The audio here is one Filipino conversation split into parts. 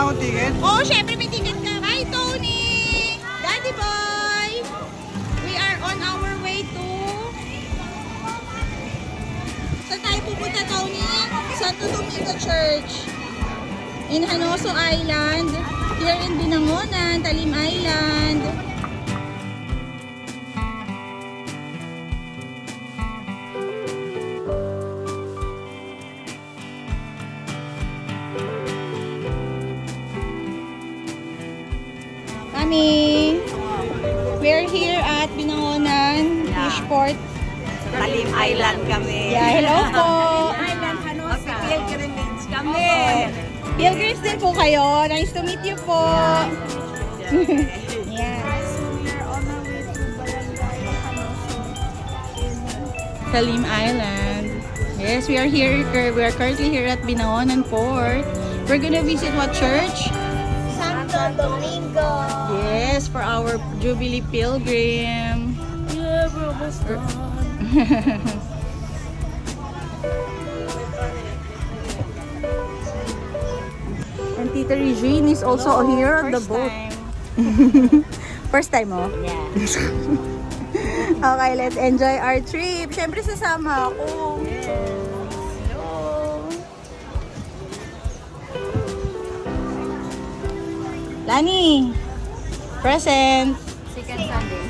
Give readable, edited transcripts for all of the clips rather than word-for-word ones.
ba akong ticket? Oo, syempre may ticket ka. Hi, Tony! Daddy boy! We are on our way to... Saan tayo pupunta, Tony? Santo Domingo Church. In Hanoso Island. Here in Binangonan, Talim Island. We're here at Binangonan Fishport. Talim Island kami. Yeah, hello po. Island, Hanosa. Pilgrimage kami. Pilgrims din po kayo. Nice to meet you po. Yeah. Talim Island. Yes, we are here. We are currently here at Binangonan Port. We're gonna visit what church? Santo Domingo. Yes, for our Jubilee Pilgrim. Yeah, bro, basta. And Tita Regine is also here on the boat. First time, oh? Yeah. Okay, let's enjoy our trip. Siyempre, sasama ako. Hello. Lani, present. Second Sunday.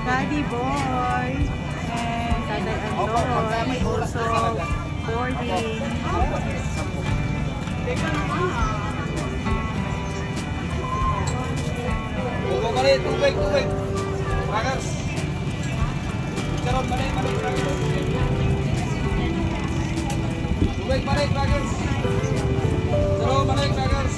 Daddy boy and Tatay Anton also boarding. Buko ka rin, tubig. Braggers. Charon, mali, Braggers. Tubig, Braggers. Charon, Braggers.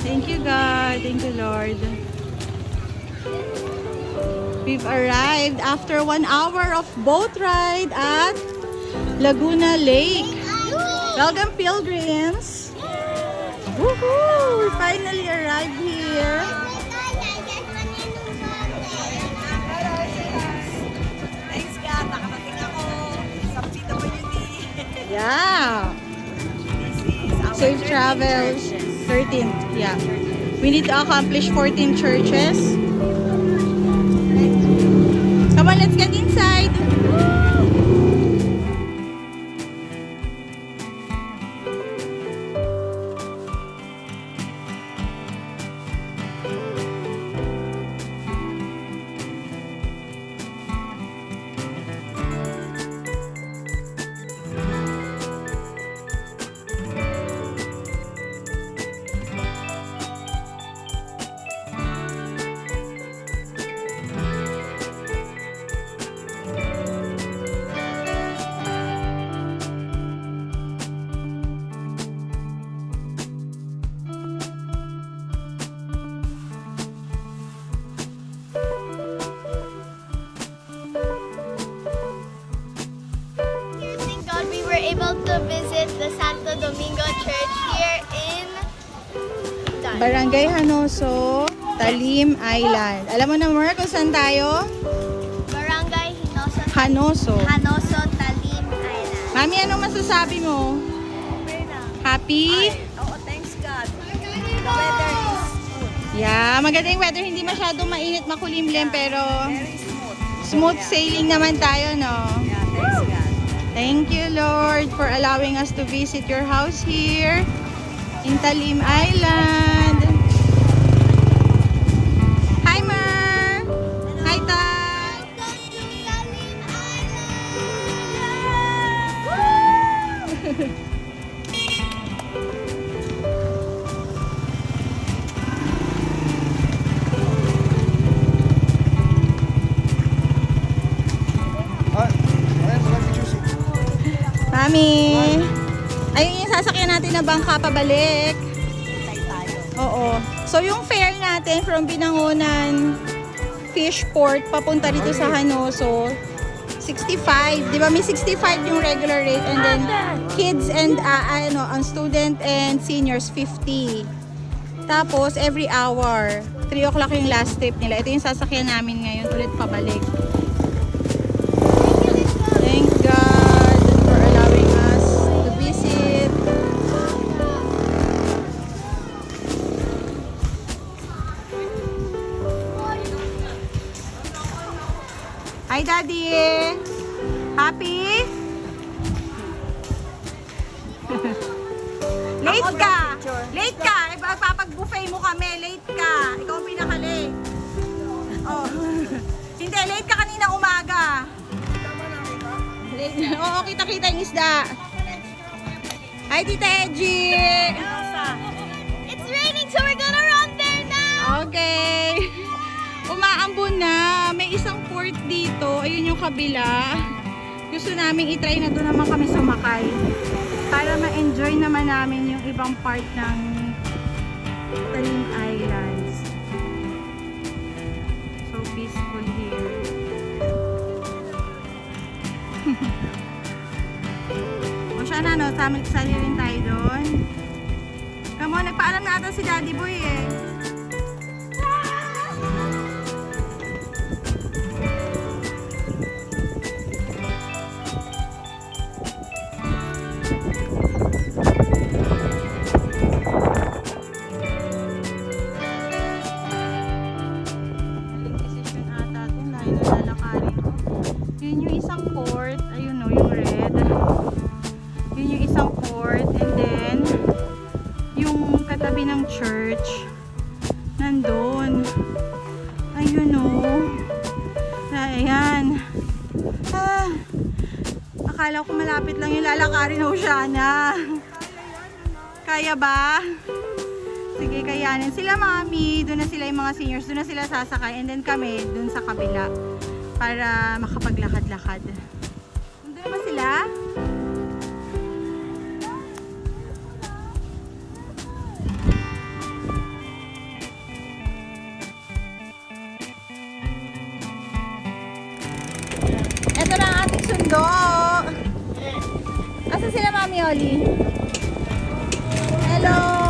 Thank you, God. Thank you, Lord. We've arrived after 1 hour of boat ride at Laguna Lake. Welcome, pilgrims. Woohoo! We finally arrived here. Thanks God, nakarating ako sa PWD. Yeah. This is our Safe 13 travels. churches. 13. Yeah. We need to accomplish 14 churches. Come on, let's get inside. to visit the Santo Domingo Church here in Barangay Hanoso, Talim Island. Alam mo na, Mer, kung saan tayo? Barangay Hanoso. Hanoso, Talim Island. Mami, anong masasabi mo? Okay na. Happy? Oo, thanks God. The weather is good. Yeah, maganda yung weather. Hindi masyadong mainit, makulimlim, pero Very smooth. smooth sailing naman tayo, no? Yeah, thanks God. Thank you, Lord, for allowing us to visit your house here in Talim Island. Hi, Mer! Hi, Tay! Mami! Ayun yung sasakyan natin na bangka pabalik. Hintay tayo. Oo. So yung fare natin from Binangonan Fishport papunta dito sa Hanoso, 65. Di ba may 65 yung regular rate and then kids and ang student and seniors 50. Tapos every hour, 3 o'clock yung last trip nila. Ito yung sasakyan namin ngayon ulit pabalik. Thank God for allowing us to visit. Hi, Daddy! Happy? Late ka! Late ka! Ipapag-buffet mo kami. Late ka. Ikaw ang pinaka-late. Oh. Hindi, late ka kanina umaga. Late. Oo, kita-kita yung isda. Hi, Tita Edgy! It's raining, so we're gonna run there now. Okay. Umaambon na. May isang port dito. Ayun yung kabila. Gusto namin itry na doon naman kami sumakay. Para ma-enjoy naman namin yung ibang part ng Talim Islands. So peaceful here. O siya na, no? Sali rin tayo doon. Come on, nagpaalam na ata si Daddy Boy eh. Yun yung isang port, ayun o, yung red. Yun yung isang port, and then yung katabi ng church nandun. Ayun o. Ayan. Akala ko malapit lang yung lalakarin, Oceana. Kaya ba? Sige, kayanin. Sila mami, doon na sila yung mga seniors, doon na sila sasakay, and then kami doon sa kabila para makapaglakad-lakad. Nandun naman sila? Ito na ang ating sundo. Asa sila, Mami Oli? Hello!